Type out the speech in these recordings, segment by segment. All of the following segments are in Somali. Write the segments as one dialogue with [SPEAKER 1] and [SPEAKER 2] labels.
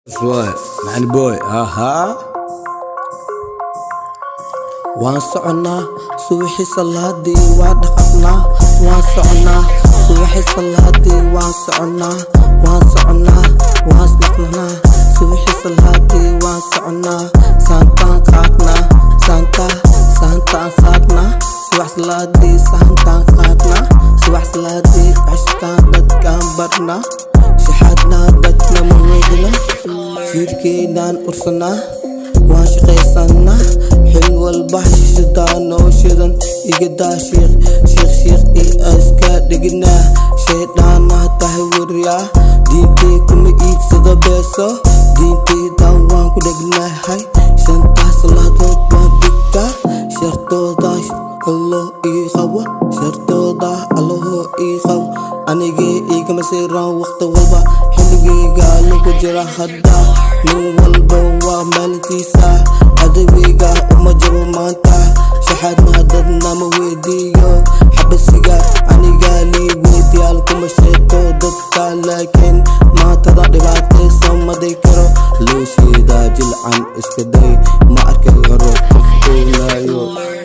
[SPEAKER 1] شوي مع البوي ها waan soconaa subaxii salaadii waa dhaqaqnaa waan soconaa subaxii salaadii waan soconaa waan dhaqnaa subaxii salaadii waan soconaa saantaan qaadnaa saantaan qaadnaa subax salaadii saantaan qaadnaa subax salaadii cashkaan dadkaan barnaa shaxaadnaa dadna ma weydina fiirkeynaan ursanaa waan shaqaysanaa xil walba xishidaa noo shidan igadaa shiikh ii aska dhiginaa shaydhaanaa tahay wariyaa diintay kuma iibsado beeso diintaydan waan ku dhegnahay shantaa salaadood waan digtaa shartooda allo ii qabo shartooda allahoo ii qabo anigee igama seeraan waqti walba xilligayga lagu jira hadda nin walba waa maalintiisa adaweyga uma jabo maanta shaxaadna dadna ma weydiiyo xabasiga aniga lii weydiyaal kuma sheegto dadka laakiin maantada dhibaataysan maday karo loo sheedaa jilcan iska day ma arki karo qof oonaayo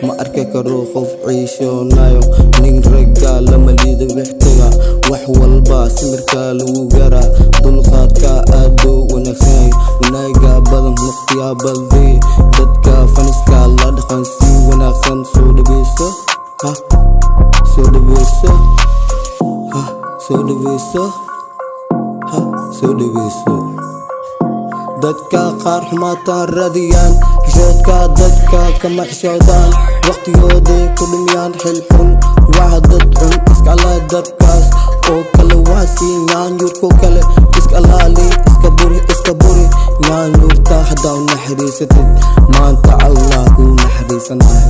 [SPEAKER 1] ma arki karo qof ciishoonayo nin ragga lama liido wixtiga wax walba simirka lagu garaa dulqaadka aaduu wanaagsanay wanaaga badan waqtiyaa balday dadka faniska la dhaqan si wanaagsan soo dhaweyso soo dhaweyso soo dhaweyso soo dhaweyso dadka qaar xumaataan radiyaan xishoodka dadka kama xishoodaan waqtigooday ku dhumiyaan xil xun waa dad xun iskala dadkaas oo kale waa sii nyaanyuurko kale iska alaali iska buri nyaanyuurta haddaa u naxariisatid maanta allah kuu naxariisanahay